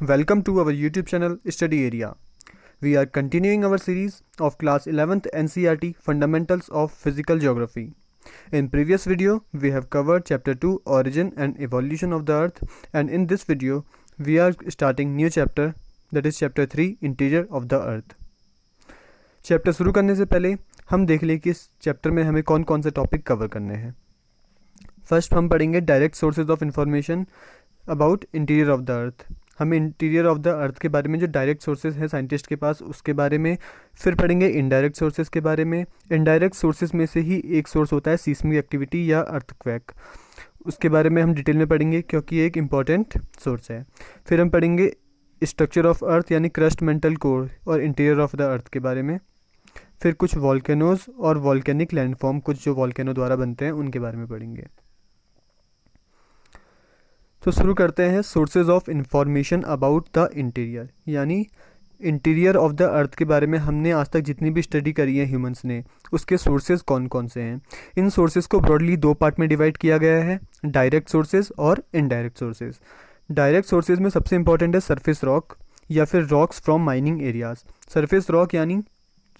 Welcome to our YouTube channel Study Area. We are continuing our series of class 11th NCERT Fundamentals of Physical Geography. In previous video, we have covered chapter 2 Origin and Evolution of the Earth, and in this video, we are starting new chapter, that is chapter 3 Interior of the Earth. Chapter शुरू करने से पहले हम देख लें कि इस chapter में हमें कौन कौन से टॉपिक कवर करने हैं. फर्स्ट हम पढ़ेंगे direct sources of information about interior of the अर्थ. हमें इंटीरियर ऑफ द अर्थ के बारे में जो डायरेक्ट सोर्सेज हैं साइंटिस्ट के पास उसके बारे में. फिर पढ़ेंगे इनडायरेक्ट सोर्सेज के बारे में. इनडायरेक्ट सोर्सेज में से ही एक सोर्स होता है सीस्मिक एक्टिविटी या अर्थक्वेक. उसके बारे में हम डिटेल में पढ़ेंगे क्योंकि ये एक इम्पॉर्टेंट सोर्स है. फिर हम पढ़ेंगे स्ट्रक्चर ऑफ अर्थ यानी क्रस्ट मेंटल कोर और इंटीरियर ऑफ द अर्थ के बारे में. फिर कुछ वॉल्केनोज और वॉल्केनिक लैंडफॉर्म, कुछ जो वॉल्केनो द्वारा बनते हैं उनके बारे में पढ़ेंगे. तो शुरू करते हैं sources of information about the interior, यानी इंटीरियर ऑफ द अर्थ के बारे में हमने आज तक जितनी भी स्टडी करी है ह्यूमंस ने, उसके सोर्सेज कौन कौन से हैं. इन सोर्सेज को ब्रॉडली दो पार्ट में डिवाइड किया गया है, डायरेक्ट सोर्सेज और इनडायरेक्ट सोर्सेज. डायरेक्ट सोर्सेज में सबसे इंपॉर्टेंट है सरफेस रॉक या फिर rocks from mining areas. Surface rock यानी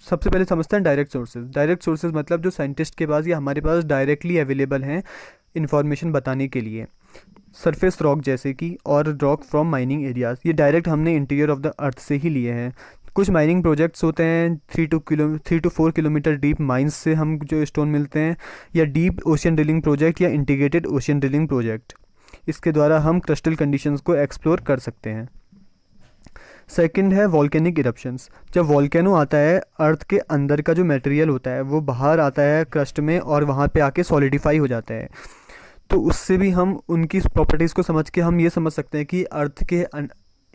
सबसे पहले समझते हैं डायरेक्ट सोर्सेज. डायरेक्ट सोर्सेज मतलब जो साइंटिस्ट के पास या हमारे पास डायरेक्टली अवेलेबल हैं इन्फॉर्मेशन बताने के लिए. सरफेस रॉक जैसे कि और रॉक फ्रॉम माइनिंग एरियाज, ये डायरेक्ट हमने इंटीरियर ऑफ द अर्थ से ही लिए हैं. कुछ माइनिंग प्रोजेक्ट्स होते हैं 3 to 4 किलोमीटर डीप माइंस से हम जो स्टोन मिलते हैं, या डीप ओशियन ड्रिलिंग प्रोजेक्ट या इंटीग्रेटेड ओशियन ड्रिलिंग प्रोजेक्ट. इसके द्वारा हम क्रिस्टल कंडीशंस को एक्सप्लोर कर सकते हैं. सेकंड है वॉल्केनिक इरप्शंस. जब वॉल्केनो आता है, अर्थ के अंदर का जो मटेरियल होता है वो बाहर आता है क्रस्ट में और वहाँ पे आके सॉलिडिफाई हो जाता है. तो उससे भी हम उनकी प्रॉपर्टीज़ को समझ के हम ये समझ सकते हैं कि अर्थ के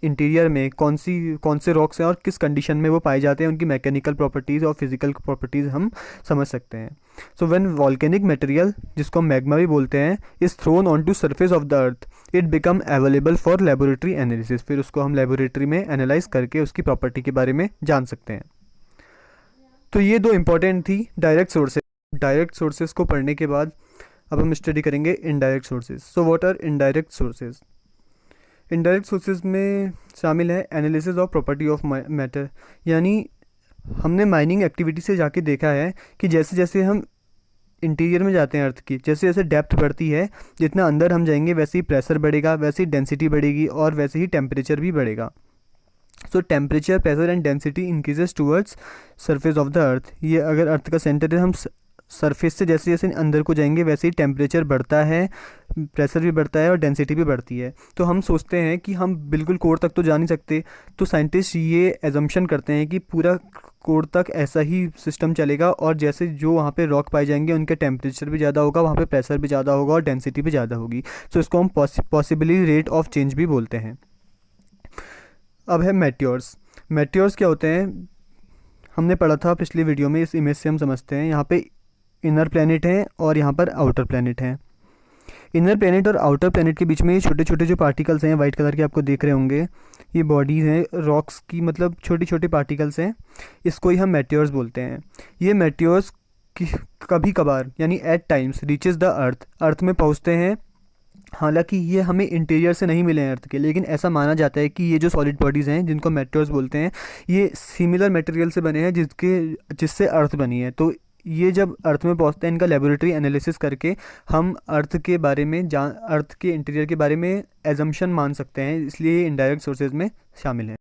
इंटीरियर में कौन से रॉक्स हैं और किस कंडीशन में वो पाए जाते हैं. उनकी मैकेनिकल प्रॉपर्टीज़ और फिजिकल प्रॉपर्टीज़ हम समझ सकते हैं. सो व्हेन वॉल्केनिक मटेरियल, जिसको हम मैग्मा भी बोलते हैं, is thrown on to surface of the earth, it become available for laboratory analysis. फिर उसको हम लेबोरेटरी में एनालाइज करके उसकी प्रॉपर्टी के बारे में जान सकते हैं. तो ये दो इंपॉर्टेंट थी डायरेक्ट सोर्सेज. डायरेक्ट सोर्सेज को पढ़ने के बाद अब हम स्टडी करेंगे indirect sources. So what are indirect sources? Indirect sources में शामिल है analysis of property of matter, यानी हमने माइनिंग एक्टिविटी से जाके देखा है कि जैसे जैसे हम इंटीरियर में जाते हैं अर्थ की, जैसे जैसे डेप्थ बढ़ती है, जितना अंदर हम जाएंगे वैसे ही प्रेशर बढ़ेगा, वैसे ही डेंसिटी बढ़ेगी और वैसे ही टेम्परेचर भी बढ़ेगा. सो temperature, pressure and density increases towards surface of the अर्थ. ये अगर अर्थ का सेंटर है, हम सरफेस से जैसे जैसे अंदर को जाएंगे वैसे ही टेम्परेचर बढ़ता है, प्रेशर भी बढ़ता है और डेंसिटी भी बढ़ती है. तो हम सोचते हैं कि हम बिल्कुल कोर तक तो जा नहीं सकते, तो साइंटिस्ट ये एजम्पशन करते हैं कि पूरा कोर तक ऐसा ही सिस्टम चलेगा और जैसे जो वहाँ पे रॉक पाए जाएंगे उनके टेम्परेचर भी ज़्यादा होगा, वहाँ पे प्रेशर भी ज़्यादा होगा और डेंसिटी भी ज़्यादा होगी. तो इसको हम पॉसिबली रेट ऑफ चेंज भी बोलते हैं. अब है मेटियोर्स. मेटियोर्स क्या होते हैं हमने पढ़ा था पिछली वीडियो में, इस इमेज से हम समझते हैं. यहाँ पे इनर प्लैनेट हैं और यहाँ पर आउटर प्लैनेट हैं. इनर प्लैनेट और आउटर प्लैनेट के बीच में ये छोटे छोटे जो पार्टिकल्स हैं वाइट कलर के आपको देख रहे होंगे, ये बॉडीज़ हैं रॉक्स की, मतलब छोटी छोटी पार्टिकल्स हैं. इसको ही हम मेटियोर्स बोलते हैं. ये मेटियोर्स कभी कभार यानी at times reaches the earth में पहुँचते हैं. हालांकि ये हमें इंटीरियर से नहीं मिले हैं अर्थ के, लेकिन ऐसा माना जाता है कि ये जो सॉलिड बॉडीज़ हैं जिनको मेटियोर्स बोलते हैं, ये सिमिलर मटेरियल से बने हैं जिससे अर्थ बनी है. तो ये जब अर्थ में पहुंचते हैं, इनका लेबोरेटरी एनालिसिस करके हम अर्थ के बारे में अर्थ के इंटीरियर के बारे में एजम्पशन मान सकते हैं, इसलिए ये इनडायरेक्ट सोर्सेज में शामिल हैं.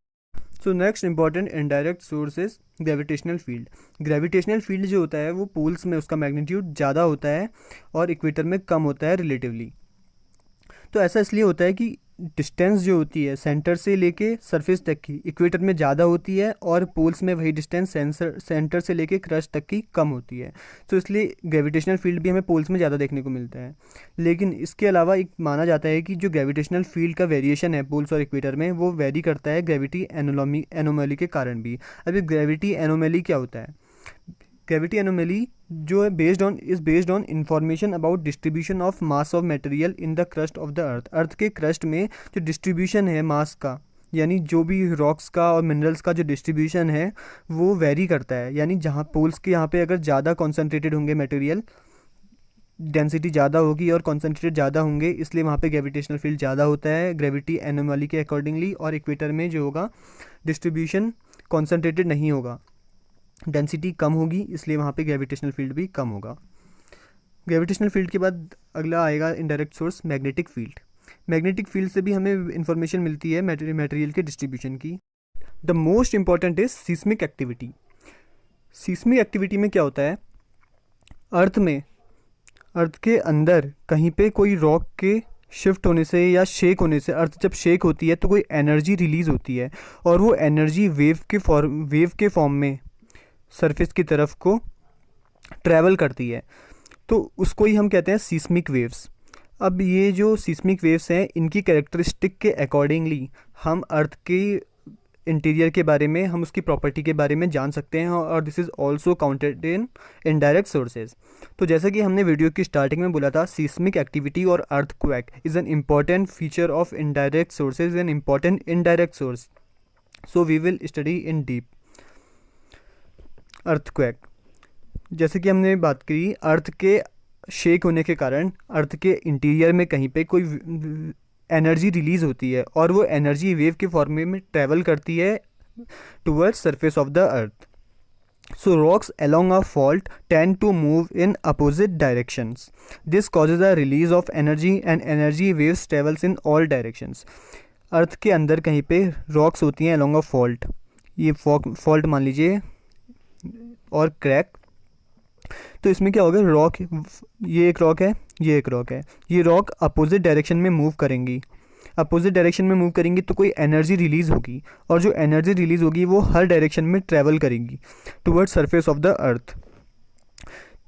So next important indirect source is gravitational field. Gravitational field जो होता है वो पोल्स में उसका मैग्नीट्यूड ज़्यादा होता है और इक्वेटर में कम होता है रिलेटिवली. तो ऐसा इसलिए होता है कि डिस्टेंस जो होती है सेंटर से लेके सरफेस तक की इक्वेटर में ज़्यादा होती है और पोल्स में वही डिस्टेंस सेंटर से लेके क्रस्ट तक की कम होती है. तो इसलिए ग्रेविटेशनल फील्ड भी हमें पोल्स में ज़्यादा देखने को मिलता है. लेकिन इसके अलावा एक माना जाता है कि जो ग्रेविटेशनल फील्ड का वेरिएशन है पोल्स और इक्वेटर में, वो वेरी करता है ग्रेविटी एनोमली के कारण भी. अभी ग्रेविटी एनोमली क्या होता है? ग्रेविटी एनोमली जो है based on information about distribution of mass of material in the crust of the earth. Earth के क्रस्ट में जो डिस्ट्रीब्यूशन है मास का, यानी जो भी रॉक्स का और मिनरल्स का जो डिस्ट्रीब्यूशन है वो वेरी करता है. यानी जहाँ पोल्स के यहाँ पे अगर ज़्यादा कॉन्सेंट्रेटेड होंगे मटेरियल डेंसिटी ज़्यादा होगी और कॉन्सेंट्रेटेड ज़्यादा होंगे, इसलिए वहाँ पे ग्रेविटेशनल फील्ड ज़्यादा होता है ग्रेविटी एनोमली के अकॉर्डिंगली। और इक्वेटर में जो होगा डिस्ट्रीब्यूशन कॉन्सेंट्रेटेड नहीं होगा, डेंसिटी कम होगी, इसलिए वहाँ पे ग्रेविटेशनल फील्ड भी कम होगा। ग्रेविटेशनल फील्ड के बाद अगला आएगा indirect source magnetic field. Magnetic field से भी हमें इंफॉर्मेशन मिलती है मटेरियल के डिस्ट्रीब्यूशन की। The most important is seismic activity. Seismic activity में क्या होता है, अर्थ के अंदर कहीं पे कोई रॉक के शिफ्ट होने से या शेक होने से, अर्थ जब शेक होती है तो कोई एनर्जी रिलीज़ होती है और वो एनर्जी वेव के फॉर्म में सरफेस की तरफ को ट्रैवल करती है, तो उसको ही हम कहते हैं सीस्मिक वेव्स। अब ये जो सीस्मिक वेव्स हैं, इनकी कैरेक्टरिस्टिक के अकॉर्डिंगली हम अर्थ के इंटीरियर के बारे में, हम उसकी प्रॉपर्टी के बारे में जान सकते हैं, और this is also counted in indirect sources. तो जैसा कि हमने वीडियो की स्टार्टिंग में बोला था, सीस्मिक एक्टिविटी और earthquake is an important feature of indirect sources, an important indirect source, so we will study in deep. Earthquake, जैसे कि हमने बात की, अर्थ के शेक होने के कारण अर्थ के इंटीरियर में कहीं पे कोई एनर्जी रिलीज़ होती है और वो एनर्जी वेव के फॉर्म में ट्रैवल करती है towards surface of the earth. So rocks along a fault tend to move in opposite directions. This causes a release of energy and energy waves travels in all directions. अर्थ के अंदर कहीं पे rocks होती हैं along a fault, ये fault मान लीजिए और क्रैक। तो इसमें क्या होगा, रॉक, ये एक रॉक है, ये एक रॉक है, ये रॉक अपोजिट डायरेक्शन में मूव करेंगी। अपोजिट डायरेक्शन में मूव करेंगी तो कोई एनर्जी रिलीज़ होगी, और जो एनर्जी रिलीज़ होगी वो हर डायरेक्शन में ट्रैवल करेंगी towards surface of the earth.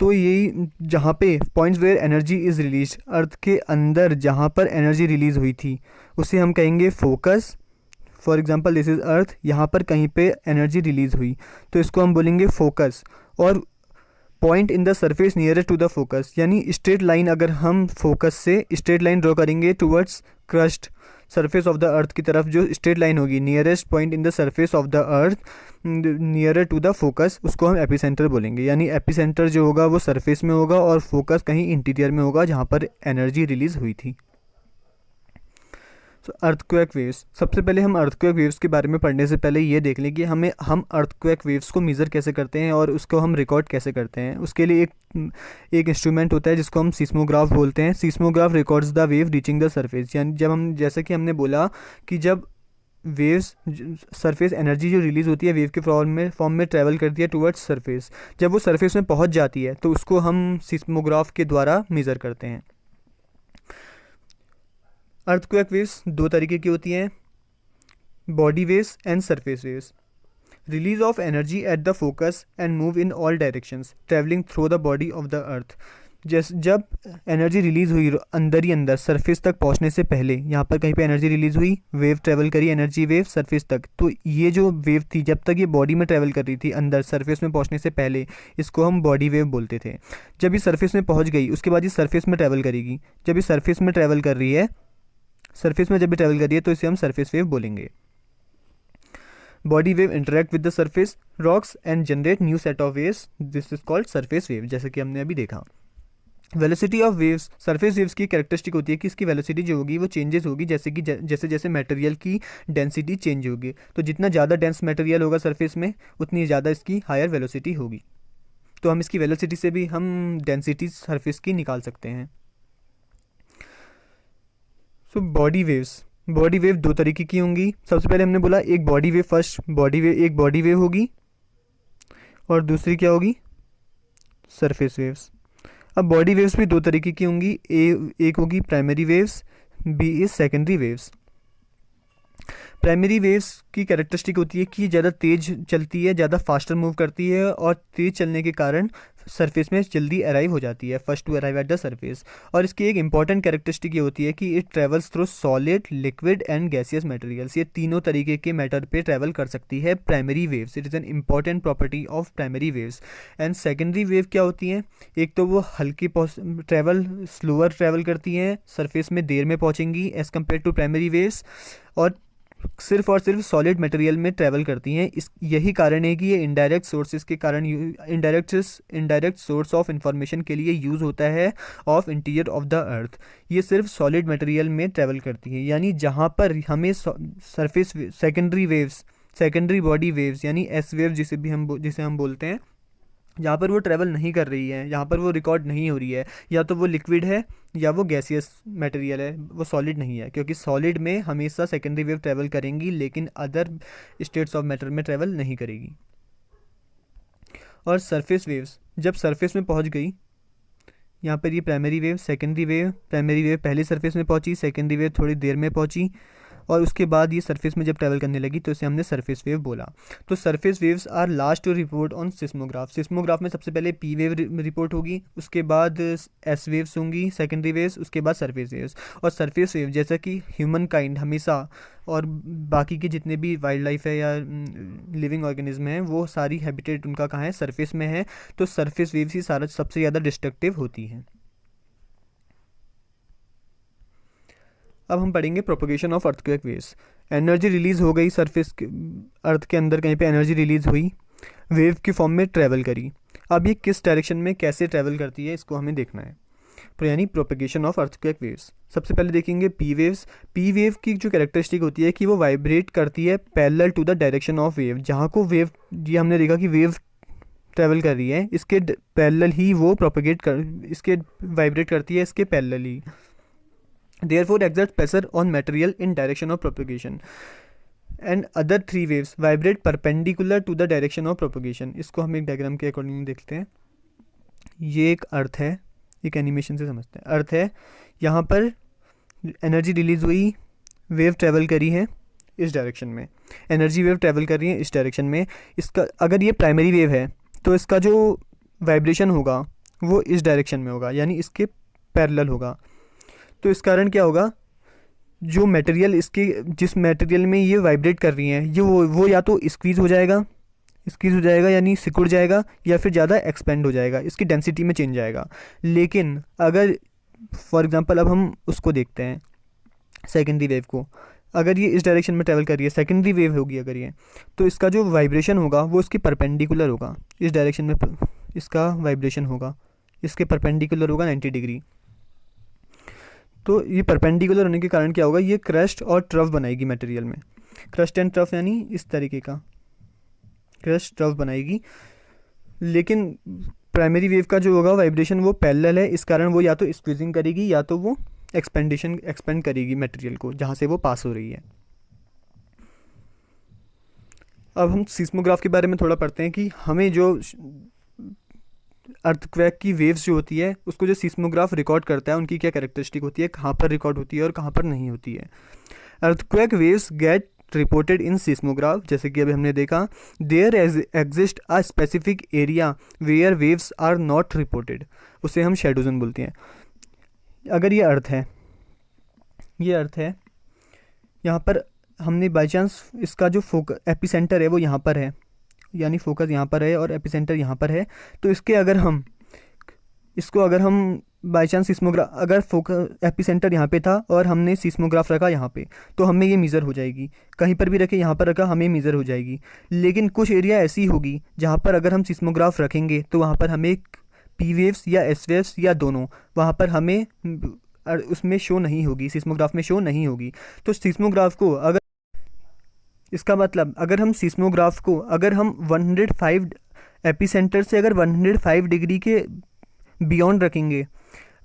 तो यही जहाँ पे points where energy is release, earth के अंदर जहाँ पर एनर्जी रिलीज़ हुई थी उसे हम कहेंगे focus. For example this is earth, यहाँ पर कहीं पे एनर्जी रिलीज़ हुई तो इसको हम बोलेंगे फोकस। और point in the surface nearest to the focus, यानी स्ट्रेट लाइन, अगर हम फोकस से स्ट्रेट लाइन ड्रॉ करेंगे towards crust surface of the earth की तरफ, जो स्ट्रेट लाइन होगी nearest point in the surface of the earth nearer to the focus, उसको हम एपिसेंटर बोलेंगे। यानी एपिसेंटर जो होगा वो सरफेस में होगा और फोकस कहीं इंटीरियर में होगा जहाँ पर एनर्जी रिलीज़ हुई थी। सो अर्थक्वेक वेव्स, सबसे पहले हम अर्थक्वेक वेव्स के बारे में पढ़ने से पहले ये देख लें कि हम अर्थक्वेक वेव्स को मेज़र कैसे करते हैं और उसको हम रिकॉर्ड कैसे करते हैं। उसके लिए एक इंस्ट्रूमेंट होता है जिसको हम सीस्मोग्राफ बोलते हैं। Seismograph records the wave reaching the surface, यानी जैसे कि हमने बोला कि जब वेव्स सरफेस एनर्जी जो रिलीज़ होती है वेव के फॉर्म में ट्रैवल करती है टुवर्ड्स सरफेस, जब वो सरफेस में पहुंच जाती है तो उसको हम सीस्मोग्राफ के द्वारा मेज़र करते हैं। अर्थक्वेक वेव्स दो तरीके की होती हैं, body waves and surface waves. Release of energy at the focus and move in all directions travelling through the body of the अर्थ। जब एनर्जी रिलीज़ हुई अंदर ही अंदर सरफेस तक पहुंचने से पहले, यहाँ पर कहीं पे एनर्जी रिलीज़ हुई, वेव ट्रैवल करी, एनर्जी वेव सरफेस तक, तो ये जो वेव थी जब तक ये बॉडी में ट्रैवल कर रही थी अंदर सरफेस में पहुंचने से पहले, इसको हम बॉडी वेव बोलते थे। जब ये सरफेस में पहुंच गई उसके बाद ये सरफेस में ट्रैवल करेगी, जब ये सरफेस में ट्रैवल कर रही है, सरफेस में जब भी ट्रैवल कर रही है तो इसे हम सरफेस वेव बोलेंगे। Body wave interact with the surface rocks and generate new set of waves, this is called surface wave, जैसे कि हमने अभी देखा। Velocity of waves, surface waves की कैरेक्टरिस्टिक होती है कि इसकी वेलोसिटी जो होगी वो चेंजेस होगी जैसे जैसे मटेरियल की डेंसिटी चेंज होगी। तो जितना ज़्यादा डेंस मटेरियल होगा सरफेस में उतनी ज़्यादा इसकी हायर वेलोसिटी होगी। तो हम इसकी वेलोसिटी से भी हम डेंसिटी सरफेस की निकाल सकते हैं। सो बॉडी वेव दो तरीके की होंगी। सबसे पहले हमने बोला एक बॉडी वेव होगी और दूसरी क्या होगी, सरफेस वेव्स। अब बॉडी वेव्स भी दो तरीके की होंगी, एक होगी primary waves, B is secondary waves. Primary waves की कैरेक्टरिस्टिक होती है कि ज़्यादा तेज़ चलती है, ज़्यादा फास्टर मूव करती है और तेज़ चलने के कारण सरफेस में जल्दी अराइव हो जाती है, first to arrive at the surface. और इसकी एक इंपॉर्टेंट कैरेक्टरिस्टिक ये होती है कि it travels through solid, liquid and gaseous materials. ये तीनों तरीके के मैटर पे ट्रैवल कर सकती है primary waves. It is an important property of primary waves. And secondary wave क्या होती हैं, एक तो वो हल्की स्लोअर ट्रैवल करती हैं, सरफेस में देर में पहुँचेंगी as compare to primary waves, और सिर्फ और सिर्फ सॉलिड मटेरियल में ट्रैवल करती हैं। इस यही कारण है कि ये इनडायरेक्ट सोर्सेज के कारण इनडायरेक्ट सोर्स ऑफ इंफॉर्मेशन के लिए यूज़ होता है ऑफ इंटीरियर ऑफ द अर्थ। ये सिर्फ सॉलिड मटेरियल में ट्रैवल करती है, यानी जहाँ पर हमें सरफेस सेकेंडरी बॉडी वेव्स यानी एस वेव जिसे हम बोलते हैं, जहाँ पर वो ट्रैवल नहीं कर रही है, यहाँ पर वो रिकॉर्ड नहीं हो रही है, या तो वो लिक्विड है या वो गैसियस मटेरियल है, वो सॉलिड नहीं है, क्योंकि सॉलिड में हमेशा सेकेंडरी वेव ट्रैवल करेंगी लेकिन अदर स्टेट्स ऑफ मैटर में ट्रैवल नहीं करेगी। और सरफेस वेव्स जब सरफेस में पहुँच गई, यहाँ पर ये प्राइमरी वेव, प्राइमरी वेव पहले सरफेस में पहुँची, सेकेंडरी वेव थोड़ी देर में पहुँची, और उसके बाद ये सरफेस में जब ट्रैवल करने लगी तो इसे हमने सरफेस वेव बोला। तो surface waves are last to report on seismograph में सबसे पहले पी वेव रिपोर्ट होगी, उसके बाद एस वेव्स होंगी सेकेंडरी वेव्स, उसके बाद सरफेस वेव्स। और सरफेस वेव जैसा कि ह्यूमन काइंड हमेशा और बाकी के जितने भी वाइल्ड लाइफ है या लिविंग ऑर्गेनिज्म हैं वो सारी हैबिटेट उनका कहाँ है, सरफेस में है, तो सरफेस वेव्स ही सबसे ज़्यादा डिस्ट्रक्टिव होती हैं। अब हम पढ़ेंगे propagation of earthquake waves. Energy release हो गई सरफेस के, अर्थ के अंदर कहीं पे एनर्जी रिलीज़ हुई, वेव की फॉर्म में ट्रैवल करी। अब ये किस डायरेक्शन में कैसे ट्रैवल करती है इसको हमें देखना है, यानी प्रोपगेशन ऑफ अर्थक्वेक वेव्स। सबसे पहले देखेंगे पी वेव्स। पी वेव की जो कैरेक्टरिस्टिक होती है कि वो वाइब्रेट करती है parallel to the direction of wave. जहाँ को वेव, ये हमने देखा कि वेव ट्रैवल कर रही है, इसके पैरेलल ही वो इसके वाइब्रेट करती है, इसके parallel he. Therefore exert pressure on material in direction of propagation and other three waves vibrate perpendicular to the direction of propagation। इसको हम एक डायग्राम के अकॉर्डिंग देखते हैं। ये एक अर्थ है, एक एनिमेशन से समझते हैं। अर्थ है, यहाँ पर एनर्जी रिलीज हुई, वेव ट्रैवल करी है इस डायरेक्शन में, एनर्जी वेव ट्रैवल कर रही है इस डायरेक्शन में। इसका अगर ये प्राइमरी वेव है तो इसका जो वाइब्रेशन होगा वो इस डायरेक्शन में होगा, यानी इसके पैरेलल होगा। तो इस कारण क्या होगा, जो मटेरियल जिस मटेरियल में ये वाइब्रेट कर रही हैं ये वो या तो स्क्वीज़ हो जाएगा यानी सिकुड़ जाएगा, या फिर ज़्यादा एक्सपेंड हो जाएगा, इसकी डेंसिटी में चेंज आएगा। लेकिन अगर फॉर एग्जांपल अब हम उसको देखते हैं सेकेंडरी वेव को, अगर ये इस डायरेक्शन में ट्रैवल कर रही है, सेकेंडरी वेव होगी अगर ये, तो इसका जो वाइब्रेशन होगा वो इसकी परपेंडिकुलर होगा, इस डायरेक्शन में इसका वाइब्रेशन होगा, इसके परपेंडिकुलर होगा 90 डिग्री। तो ये परपेंडिकुलर होने के कारण क्या होगा, ये क्रस्ट और ट्रफ बनाएगी मटेरियल में, क्रस्ट एंड ट्रफ यानी इस तरीके का क्रस्ट ट्रफ बनाएगी। लेकिन प्राइमरी वेव का जो होगा वाइब्रेशन वो पैरेलल है, इस कारण वो या तो स्क्वीजिंग करेगी या तो वो एक्सपेंड करेगी मटेरियल को जहाँ से वो पास हो रही है। अब हम सिस्मोग्राफ के बारे में थोड़ा पढ़ते हैं कि हमें जो अर्थक्वेक की वेव्स जो होती है उसको जो सिस्मोग्राफ रिकॉर्ड करता है उनकी क्या कैरेक्टरिस्टिक होती है, कहाँ पर रिकॉर्ड होती है और कहाँ पर नहीं होती है। Earthquake waves get reported in seismograph, जैसे कि अभी हमने देखा, there exist a specific area where waves are not reported, उसे हम शेडो जोन बोलते हैं। अगर ये अर्थ है, यहाँ पर हमने बाई चांस इसका जो एपिसेंटर है वो यहाँ पर है, यानी फोकस यहाँ पर है और एपिसेंटर यहाँ पर है, तो अगर हम बाई चांस सिस्मोग्राफ, अगर फोकस एपिसेंटर यहाँ पे था और हमने सिस्मोग्राफ रखा यहाँ पे, तो हमें ये मेज़र हो जाएगी, कहीं पर भी रखे यहाँ पर रखा हमें मेज़र हो जाएगी। लेकिन कुछ एरिया ऐसी होगी जहाँ पर अगर हम सिस्मोग्राफ रखेंगे तो वहाँ पर हमें पी वेव्स या एस वेव्स या दोनों वहाँ पर हमें उसमें शो नहीं होगी, सिस्मोग्राफ में शो नहीं होगी। तो सिस्मोग्राफ को अगर, इसका मतलब अगर हम सिस्मोग्राफ को अगर हम 105 एपिसेंटर से अगर 105 डिग्री के बियॉन्ड रखेंगे,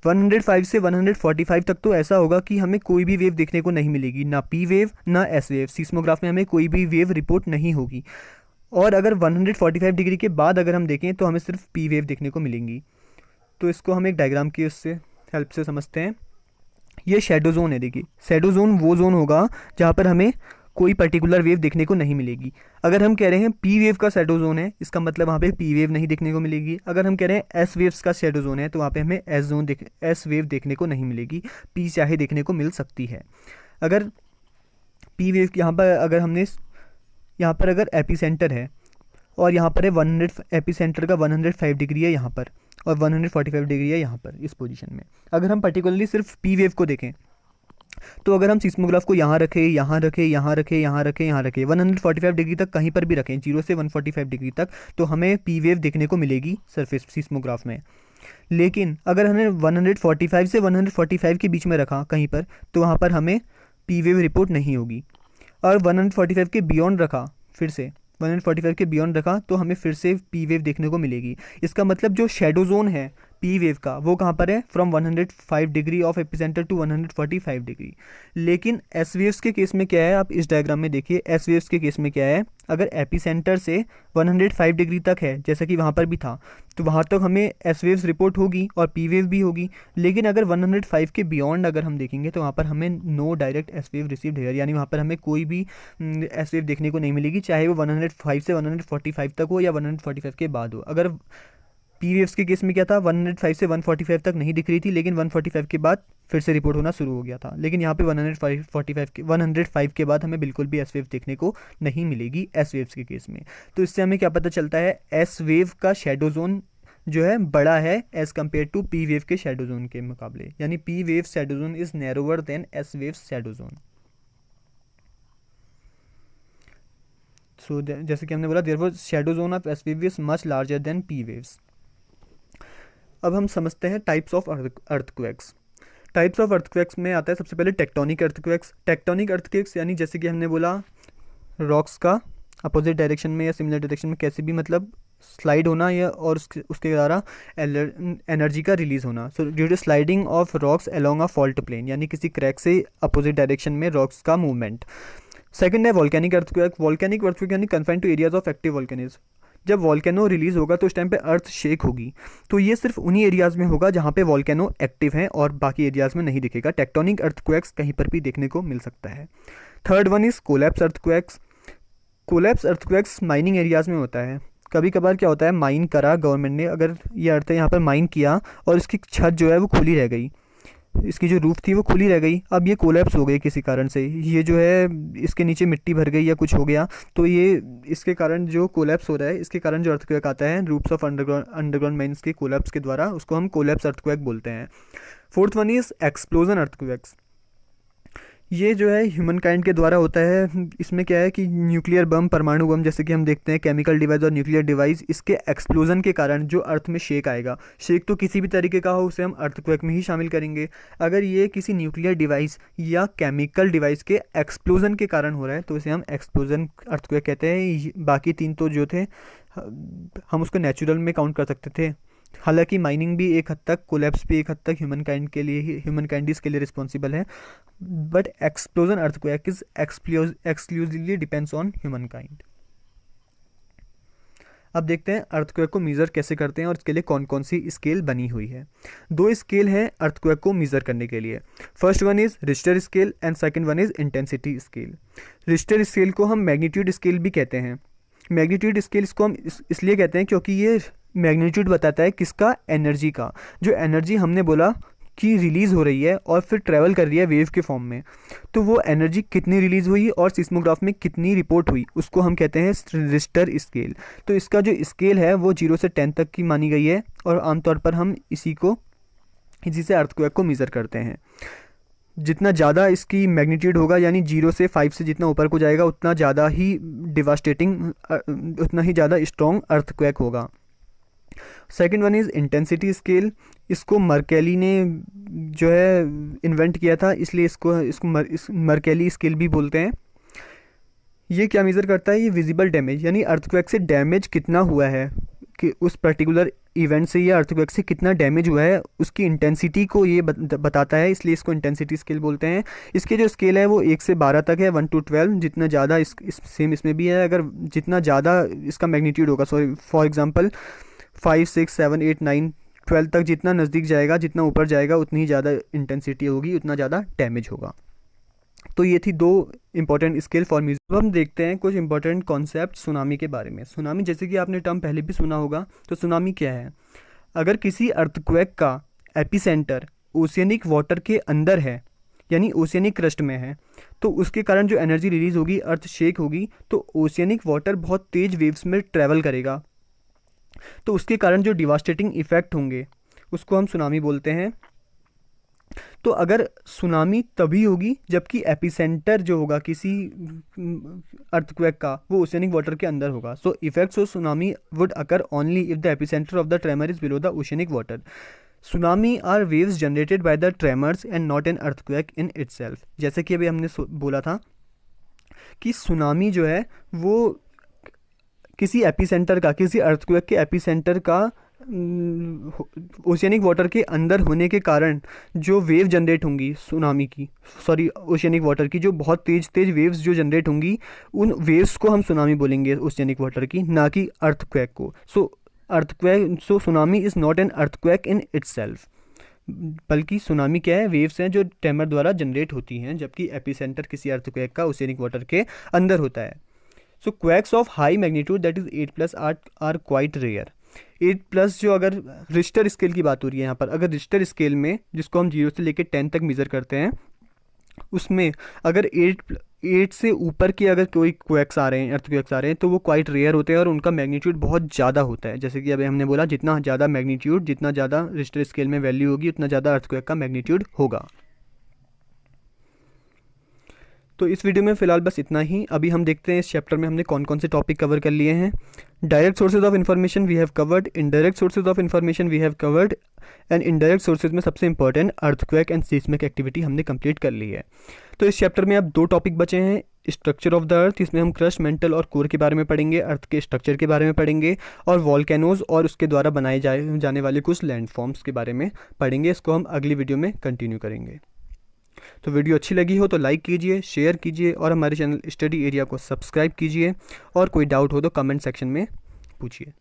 105 से 145 तक, तो ऐसा होगा कि हमें कोई भी वेव देखने को नहीं मिलेगी, ना पी वेव ना एस वेव, सिस्मोग्राफ में हमें कोई भी वेव रिपोर्ट नहीं होगी। और अगर 145 डिग्री के बाद अगर हम देखें तो हमें सिर्फ पी वेव देखने को मिलेंगी। तो इसको हम एक डायग्राम की उससे हेल्प से समझते हैं। ये शेडो जोन है, देखिए शेडो जोन वो जोन होगा जहाँ पर हमें कोई पर्टिकुलर वेव देखने को नहीं मिलेगी। अगर हम कह रहे हैं पी वेव का शेडो जोन है, इसका मतलब वहाँ पे पी वेव नहीं देखने को मिलेगी। अगर हम कह रहे हैं एस वेव्स का शेडो जोन है तो वहाँ पे हमें एस वेव देखने को नहीं मिलेगी, पी चाहे देखने को मिल सकती है। अगर पी वेव यहाँ पर अगर हमने यहाँ पर अगर एपिसेंटर है और यहाँ पर है 100, एपिसेंटर का 105 डिग्री है यहाँ पर और 145 डिग्री है यहाँ पर इस पोजीशन में, अगर हम पर्टिकुलरली सिर्फ पी वेव को देखें तो अगर हम सिस्मोग्राफ को यहाँ रखें, यहाँ रखें, यहाँ रखें, यहाँ रखें, यहाँ रखें, 145 डिग्री तक कहीं पर भी रखें, 0 से 145 डिग्री तक, तो हमें पी वेव देखने को मिलेगी सरफेस सिस्मोग्राफ में। लेकिन अगर हमने 145 से 145 के बीच में रखा कहीं पर, तो वहाँ पर हमें पी वेव रिपोर्ट नहीं होगी। और 145 के बियॉन्ड रखा, फिर से 145 के बियॉन्ड रखा, तो हमें फिर से पी वेव देखने को मिलेगी। इसका मतलब जो शेडो जोन है पी वेव का, वो कहाँ पर है, from 105 degree of epicentre to 145 degree. लेकिन एस वेव्स के केस में क्या है, आप इस डायग्राम में देखिए, एस वेव्स के केस में क्या है, अगर एपिसेंटर से 105 डिग्री तक है, जैसा कि वहाँ पर भी था, तो वहाँ तक हमें एस वेव्स रिपोर्ट होगी और पी वेव भी होगी। लेकिन अगर 105 के बियॉन्ड अगर हम देखेंगे, तो वहाँ पर हमें no direct S wave received here, यानी वहाँ पर हमें कोई भी एस वेव देखने को नहीं मिलेगी, चाहे वो 105 से 145 तक हो या 145 के बाद हो। अगर पी वेव्स के केस में क्या था, 105 से 145 तक नहीं दिख रही थी, लेकिन 145 के बाद फिर से रिपोर्ट होना शुरू हो गया था। लेकिन यहाँ पे 105 के बाद हमें बिल्कुल भी एस वेव देखने को नहीं मिलेगी एस वेव्स के केस में। तो इससे हमें क्या पता चलता है, एस वेव का शेडो जोन जो है बड़ा है as compare to P wave के शेडो जोन के मुकाबले, यानी P wave shadow zone is narrower than S wave shadow zone. So जैसे कि हमने बोला, therefore shadow zone of S wave is much larger than P waves. अब हम समझते हैं types of earthquakes. Types of earthquakes में आता है सबसे पहले टेक्टोनिक अर्थक्वेक्स। टेक्टोनिक अर्थक्वेक्स यानी जैसे कि हमने बोला, रॉक्स का अपोजिट डायरेक्शन में या सिमिलर डायरेक्शन में कैसे भी मतलब स्लाइड होना, या और उसके द्वारा एनर्जी का रिलीज होना। So due to sliding of rocks along a fault plane, यानी किसी क्रैक से अपोजिट डायरेक्शन में रॉक्स का मूवमेंट। सेकंड है वॉल्केनिक अर्थक्वेक। वॉल्केनिक अर्थक्वेक यानी confined to areas of active volcanism. जब वॉल्केनो रिलीज होगा तो उस टाइम पे अर्थ शेक होगी, तो ये सिर्फ उन्हीं एरियाज़ में होगा जहाँ पे वॉल्केनो एक्टिव है और बाकी एरियाज़ में नहीं दिखेगा। टेक्टोनिक अर्थक्वेक्स कहीं पर भी देखने को मिल सकता है। Third one is collapse earthquakes. Collapse earthquakes mining areas में होता है। कभी कभार क्या होता है, माइन करा गवर्नमेंट ने, अगर ये अर्थ है यहाँ पर माइन किया और इसकी छत जो है वो खुली रह गई, इसकी जो रूफ थी वो खुली रह गई, अब ये कोलैप्स हो गई किसी कारण से, ये जो है इसके नीचे मिट्टी भर गई या कुछ हो गया, तो ये इसके कारण जो कोलैप्स हो रहा है, इसके कारण जो अर्थक्वेक आता है रूप्स ऑफ अंडरग्राउंड माइंस के कोलैप्स के द्वारा, उसको हम कोलैप्स अर्थक्वेक बोलते हैं। Fourth one is explosion earthquakes. ये जो है ह्यूमन काइंड के द्वारा होता है। इसमें क्या है कि न्यूक्लियर बम, परमाणु बम, जैसे कि हम देखते हैं केमिकल डिवाइस और न्यूक्लियर डिवाइस, इसके एक्सप्लोजन के कारण जो अर्थ में शेक आएगा, शेक तो किसी भी तरीके का हो, उसे हम अर्थक्वेक में ही शामिल करेंगे। अगर ये किसी न्यूक्लियर डिवाइस या केमिकल डिवाइस के एक्सप्लोजन के कारण हो रहा है तो उसे हम एक्सप्लोजन अर्थक्वेक कहते हैं। बाकी तीन तो जो थे हम उसको नेचुरल में काउंट कर सकते थे। हालांकि माइनिंग भी एक हद तक, कोलैप्स भी एक हद तक ह्यूमन काइंड के लिए ही, ह्यूमन काइंड इसके लिए रिस्पॉन्सिबल है, but explosion earthquake is exclusively depends on human kind. अब देखते हैं अर्थक्वेक को मेज़र कैसे करते हैं और इसके लिए कौन कौन सी स्केल बनी हुई है। दो स्केल हैं अर्थक्वेक को मेज़र करने के लिए। First one is Richter scale and second one is intensity scale. Richter scale को हम मैग्नीट्यूड स्केल भी कहते हैं। मैग्नीट्यूड स्केल इसको हम इसलिए कहते हैं क्योंकि ये मैग्नीट्यूड बताता है किसका, एनर्जी का। जो एनर्जी हमने बोला कि रिलीज़ हो रही है और फिर ट्रैवल कर रही है वेव के फॉर्म में, तो वो एनर्जी कितनी रिलीज़ हुई और सिस्मोग्राफ में कितनी रिपोर्ट हुई, उसको हम कहते हैं रिश्टर स्केल। तो इसका जो स्केल है वो 0 से 10 तक की मानी गई है और आमतौर पर हम इसी से अर्थक्वेक को मेज़र करते हैं। जितना ज़्यादा इसकी मैग्नीट्यूड होगा, यानी 0 से 5 से जितना ऊपर को जाएगा, उतना ज़्यादा ही डिवास्टेटिंग, उतना ही ज़्यादा स्ट्रॉन्ग अर्थक्वेक होगा। Second one is intensity scale. इसको मर्केली ने जो है इन्वेंट किया था, इसलिए इसको मर्केली स्केल भी बोलते हैं। ये क्या मेज़र करता है, ये विजिबल डैमेज, यानी अर्थक्वेक से डैमेज कितना हुआ है, कि उस पर्टिकुलर इवेंट से या अर्थक्वेक से कितना डैमेज हुआ है, उसकी इंटेंसिटी को ये बताता है, इसलिए इसको इंटेंसिटी स्केल बोलते हैं। इसके जो स्केल है वो 1 से 12 तक है, 1 to 12। जितना ज़्यादा सेम इसमें भी है, अगर जितना ज़्यादा इसका मैग्नीट्यूड होगा, सॉरी फॉर एग्जांपल 5, 6, 7, 8, 9, 12 तक जितना नज़दीक जाएगा, जितना ऊपर जाएगा, उतनी ही ज़्यादा इंटेंसिटी होगी, उतना ज़्यादा डैमेज होगा। तो ये थी दो इंपॉर्टेंट स्केल फॉर म्यूजिक। अब हम देखते हैं कुछ इंपॉर्टेंट कॉन्सेप्ट सुनामी के बारे में। सुनामी, जैसे कि आपने टर्म पहले भी सुना होगा, तो सुनामी क्या है? अगर किसी अर्थक्वेक का एपिसेंटर ओशियनिक वाटर के अंदर है, यानी ओशियनिक क्रस्ट में है, तो उसके कारण जो एनर्जी रिलीज होगी, अर्थ शेक होगी, तो ओशियनिक वाटर बहुत तेज वेव्स में ट्रैवल करेगा, तो उसके कारण जो डिवास्टेटिंग इफेक्ट होंगे उसको हम सुनामी बोलते हैं। तो अगर सुनामी तभी होगी जबकि एपिसेंटर जो होगा किसी अर्थक्वेक का वो ओशियनिक वाटर के अंदर होगा. So effects of tsunami would occur only if the epicentre of the tremor is below the oceanic water. Tsunami are waves generated by the tremors and not an earthquake in itself. जैसे कि अभी हमने बोला था कि tsunami जो है वो किसी एपिसेंटर का, किसी अर्थक्वेक के एपिसेंटर का ओशियनिक वाटर के अंदर होने के कारण जो वेव जनरेट होंगी सुनामी की, सॉरी ओशियनिक वाटर की, जो बहुत तेज़ तेज़ वेव्स जो जनरेट होंगी, उन वेव्स को हम सुनामी बोलेंगे ओशियनिक वाटर की, ना कि अर्थक्वेक को. So tsunami is not an earthquake in itself, बल्कि सुनामी क्या है, वेव्स हैं जो ट्रेमर द्वारा जनरेट होती हैं, जबकि एपिसेंटर किसी अर्थक्वेक का ओशियनिक वाटर के अंदर होता है. So quakes of high magnitude that is 8+ are quite rare. 8+ जो अगर रिश्टर स्केल की बात हो रही है यहाँ पर, अगर रिश्टर स्केल में जिसको हम 0 से लेकर 10 तक मेज़र करते हैं, उसमें अगर 8 से ऊपर के अगर कोई क्वैक्स आ रहे हैं, अर्थक्वेक्स आ रहे हैं, तो वो क्वाइट रेयर होते हैं और उनका मैग्नीट्यूड बहुत ज़्यादा होता है. जैसे कि अभी हमने बोला, जितना ज़्यादा मैग्नीट्यूड, जितना ज़्यादा रिश्टर स्केल में वैल्यू होगी, उतना ज़्यादा अर्थक्वेक का मैग्नीट्यूड होगा. तो इस वीडियो में फ़िलहाल बस इतना ही. अभी हम देखते हैं इस चैप्टर में हमने कौन कौन से टॉपिक कवर कर लिए हैं. Direct sources of information we have covered, indirect sources of information we have covered, and indirect sources में सबसे important earthquake and seismic activity हमने कंप्लीट कर ली है. तो इस चैप्टर में अब 2 टॉपिक बचे हैं. स्ट्रक्चर ऑफ द अर्थ, इसमें हम क्रस्ट, मेंटल और कोर के बारे में पढ़ेंगे, अर्थ के स्ट्रक्चर के बारे में पढ़ेंगे, और वॉल्केनोज और उसके द्वारा बनाए जाने वाले कुछ लैंडफॉर्म्स के बारे में पढ़ेंगे. इसको हम अगली वीडियो में कंटिन्यू करेंगे. तो वीडियो अच्छी लगी हो तो लाइक कीजिए, शेयर कीजिए और हमारे चैनल स्टडी एरिया को सब्सक्राइब कीजिए. और कोई डाउट हो तो कमेंट सेक्शन में पूछिए.